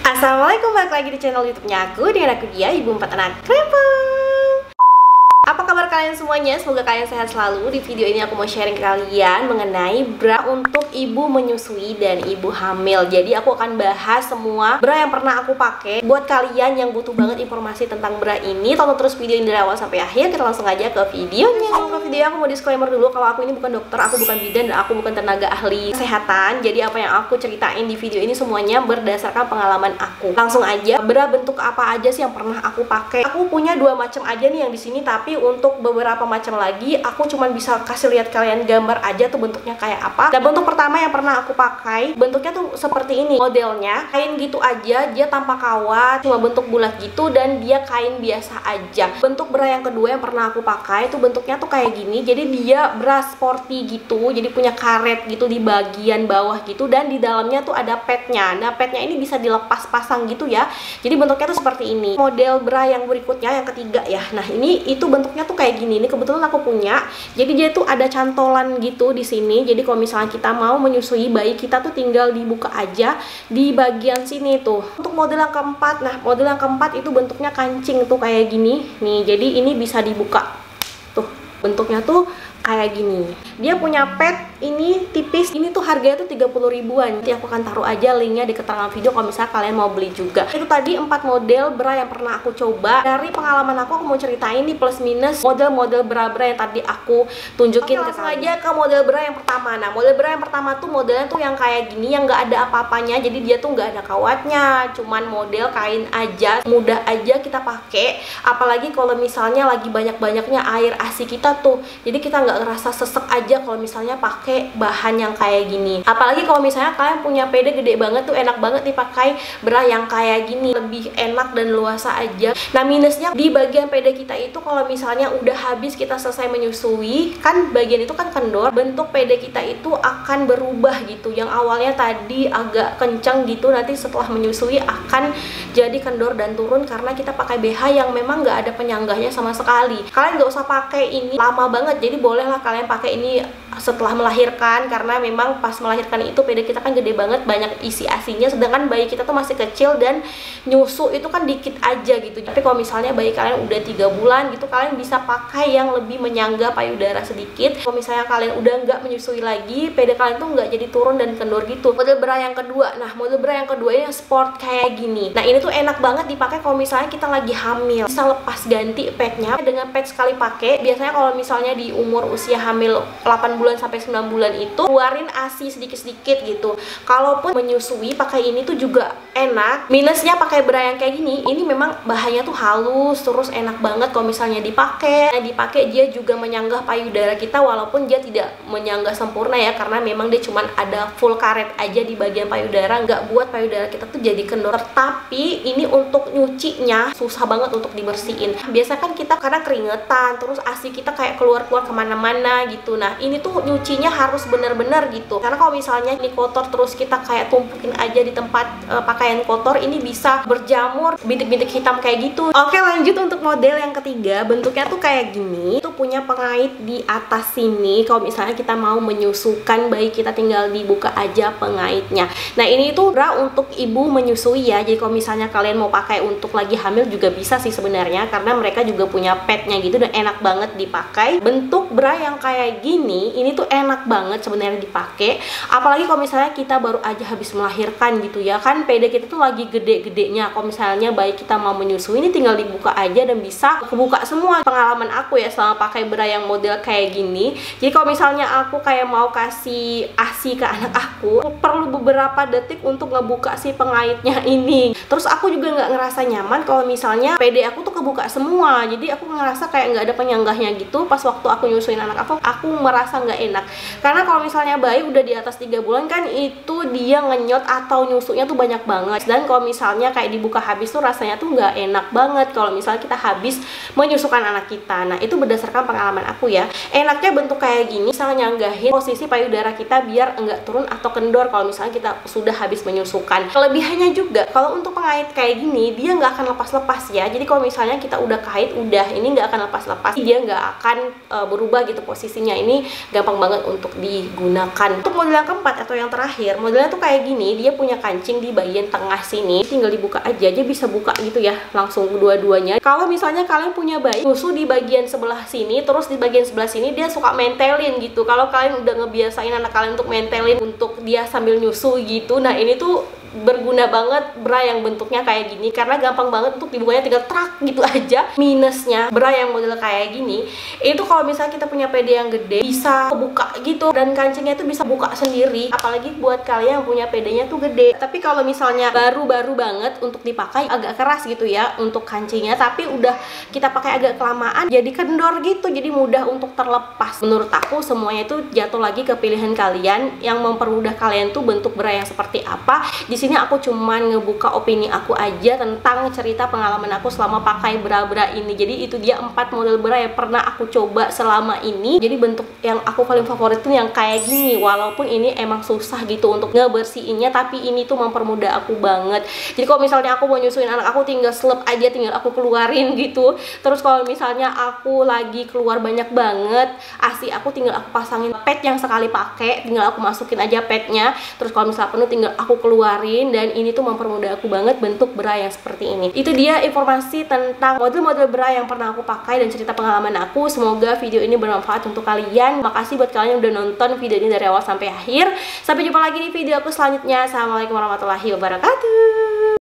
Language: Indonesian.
Assalamualaikum, balik lagi di channel YouTube-nya aku dengan aku dia, ibu 4 anak krempeng. Apa kabar kalian semuanya? Semoga kalian sehat selalu. Di video ini aku mau sharing ke kalian mengenai bra untuk ibu menyusui dan ibu hamil. Jadi aku akan bahas semua bra yang pernah aku pakai. Buat kalian yang butuh banget informasi tentang bra ini, tonton terus video ini dari awal sampai akhir. Kita langsung aja ke videonya. Sebelum ke video aku mau disclaimer dulu kalau aku ini bukan dokter, aku bukan bidan, dan aku bukan tenaga ahli kesehatan. Jadi apa yang aku ceritain di video ini semuanya berdasarkan pengalaman aku. Langsung aja, bra bentuk apa aja sih yang pernah aku pakai? Aku punya dua macam aja nih yang di sini, tapi untuk beberapa macam lagi aku cuman bisa kasih lihat kalian gambar aja tuh bentuknya kayak apa. Dan bentuk pertama yang pernah aku pakai bentuknya tuh seperti ini modelnya, kain gitu aja, dia tanpa kawat, cuma bentuk bulat gitu, dan dia kain biasa aja. Bentuk bra yang kedua yang pernah aku pakai tuh bentuknya tuh kayak gini, jadi dia bra sporty gitu, jadi punya karet gitu di bagian bawah gitu, dan di dalamnya tuh ada padnya. Nah padnya ini bisa dilepas pasang gitu ya, jadi bentuknya tuh seperti ini. Model bra yang berikutnya yang ketiga ya, nah ini itu bentuknya tuh kayak gini. Ini kebetulan aku punya, jadi dia tuh ada cantolan gitu di sini. Jadi kalau misalnya kita mau menyusui bayi kita tuh tinggal dibuka aja di bagian sini tuh. Untuk model yang keempat, nah model yang keempat itu bentuknya kancing tuh kayak gini nih, jadi ini bisa dibuka tuh, bentuknya tuh kayak gini. Dia punya pad ini tipis, ini tuh harganya tuh 30 ribuan. Nanti aku akan taruh aja linknya di keterangan video kalau misalnya kalian mau beli juga. Itu tadi 4 model bra yang pernah aku coba. Dari pengalaman aku mau ceritain nih plus minus model-model bra-bra yang tadi aku tunjukin. Oke, langsung aja ke model bra yang pertama. Nah model bra yang pertama tuh modelnya tuh yang kayak gini, yang nggak ada apa-apanya. Jadi dia tuh nggak ada kawatnya, cuman model kain aja, mudah aja kita pakai. Apalagi kalau misalnya lagi banyak-banyaknya air ASI kita tuh, jadi kita nggak ngerasa sesek aja kalau misalnya pakai bahan yang kayak gini. Apalagi kalau misalnya kalian punya pede gede banget tuh, enak banget dipakai bra yang kayak gini, lebih enak dan luasa aja. Nah minusnya di bagian pede kita itu kalau misalnya udah habis kita selesai menyusui, kan bagian itu kan kendor, bentuk pede kita itu akan berubah gitu. Yang awalnya tadi agak kencang gitu, nanti setelah menyusui akan jadi kendor dan turun karena kita pakai BH yang memang nggak ada penyanggahnya sama sekali. Kalian nggak usah pakai ini lama banget, jadi bolehlah kalian pakai ini setelah melahirkan, karena memang pas melahirkan itu pede kita kan gede banget, banyak isi asinya, sedangkan bayi kita tuh masih kecil dan nyusu itu kan dikit aja gitu. Tapi kalau misalnya bayi kalian udah 3 bulan gitu, kalian bisa pakai yang lebih menyangga payudara sedikit. Kalau misalnya kalian udah nggak menyusui lagi, pede kalian tuh nggak jadi turun dan kendor gitu. Model bra yang kedua, nah model bra yang kedua ini yang sport kayak gini. Nah ini tuh enak banget dipakai kalau misalnya kita lagi hamil, bisa lepas ganti padnya dengan pad sekali pakai. Biasanya kalau misalnya di umur usia hamil 8 bulan sampai 9 bulan itu keluarin ASI sedikit-sedikit gitu. Kalaupun menyusui pakai ini tuh juga enak. Minusnya pakai bra yang kayak gini, ini memang bahannya tuh halus, terus enak banget kalau misalnya dipakai. Nah, dipakai dia juga menyanggah payudara kita, walaupun dia tidak menyanggah sempurna ya, karena memang dia cuman ada full karet aja di bagian payudara, nggak buat payudara kita tuh jadi kendor. Tapi ini untuk nyucinya susah banget untuk dibersihin. Biasa kan kita karena keringetan, terus ASI kita kayak keluar-keluar kemana-mana gitu. Nah ini tuh nyucinya harus bener-bener gitu, karena kalau misalnya ini kotor terus kita kayak tumpukin aja di tempat pakaian kotor, ini bisa berjamur bintik-bintik hitam kayak gitu. Oke, lanjut untuk model yang ketiga. Bentuknya tuh kayak gini, itu punya pengait di atas sini. Kalau misalnya kita mau menyusukan bayi kita tinggal dibuka aja pengaitnya. Nah ini tuh bra untuk ibu menyusui ya, jadi kalau misalnya kalian mau pakai untuk lagi hamil juga bisa sih sebenarnya, karena mereka juga punya padnya gitu dan enak banget dipakai. Bentuk bra yang kayak gini, ini tuh enak banget sebenarnya dipakai, apalagi kalau misalnya kita baru aja habis melahirkan gitu ya, kan pede kita tuh lagi gede-gedenya. Kalau misalnya bayi kita mau menyusui, ini tinggal dibuka aja dan bisa kebuka semua. Pengalaman aku ya selama pakai bra yang model kayak gini, jadi kalau misalnya aku kayak mau kasih ASI ke anak aku perlu beberapa detik untuk ngebuka si pengaitnya ini. Terus aku juga nggak ngerasa nyaman kalau misalnya pede aku tuh kebuka semua, jadi aku ngerasa kayak nggak ada penyanggahnya gitu. Pas waktu aku nyusuin anak aku merasa nggak enak, karena kalau misalnya bayi udah di atas 3 bulan kan itu dia ngenyot atau nyusunya tuh banyak banget, dan kalau misalnya kayak dibuka habis tuh rasanya tuh nggak enak banget kalau misalnya kita habis menyusukan anak kita. Nah itu berdasarkan pengalaman aku ya. Enaknya bentuk kayak gini, bisa nyanggahin posisi payudara kita biar enggak turun atau kendor kalau misalnya kita sudah habis menyusukan. Kelebihannya juga kalau untuk pengait kayak gini, dia nggak akan lepas-lepas ya. Jadi kalau misalnya kita udah kait, udah ini nggak akan lepas-lepas, dia nggak akan berubah gitu posisinya. Ini gampang banget untuk digunakan. Untuk model yang keempat atau yang terakhir, modelnya tuh kayak gini, dia punya kancing di bagian tengah sini, tinggal dibuka aja, dia bisa buka gitu ya, langsung dua-duanya. Kalau misalnya kalian punya bayi nyusu di bagian sebelah sini, terus di bagian sebelah sini dia suka mentelin gitu. Kalau kalian udah ngebiasain anak kalian untuk mentelin untuk dia sambil nyusu gitu, nah ini tuh berguna banget bra yang bentuknya kayak gini, karena gampang banget untuk dibukanya, tinggal trak gitu aja. Minusnya bra yang model kayak gini itu kalau misalnya kita punya pede yang gede bisa buka gitu, dan kancingnya itu bisa buka sendiri, apalagi buat kalian yang punya pedenya tuh gede. Tapi kalau misalnya baru-baru banget untuk dipakai, agak keras gitu ya untuk kancingnya, tapi udah kita pakai agak kelamaan jadi kendor gitu, jadi mudah untuk terlepas. Menurut aku semuanya itu jatuh lagi ke pilihan kalian, yang mempermudah kalian tuh bentuk bra yang seperti apa. Di sini aku cuman ngebuka opini aku aja tentang cerita pengalaman aku selama pakai bra-bra ini. Jadi itu dia 4 model bra yang pernah aku coba selama ini. Jadi bentuk yang aku paling favorit tuh yang kayak gini, walaupun ini emang susah gitu untuk ngebersihinnya, tapi ini tuh mempermudah aku banget. Jadi kalau misalnya aku mau nyusuin anak aku, tinggal slep aja, tinggal aku keluarin gitu. Terus kalau misalnya aku lagi keluar banyak banget ASI aku, tinggal aku pasangin pad yang sekali pakai, tinggal aku masukin aja padnya. Terus kalau misalnya penuh, tinggal aku keluarin, dan ini tuh mempermudah aku banget bentuk bra yang seperti ini. Itu dia informasi tentang model-model bra yang pernah aku pakai dan cerita pengalaman aku. Semoga video ini bermanfaat untuk kalian. Makasih buat kalian yang udah nonton video ini dari awal sampai akhir. Sampai jumpa lagi di video aku selanjutnya. Assalamualaikum warahmatullahi wabarakatuh.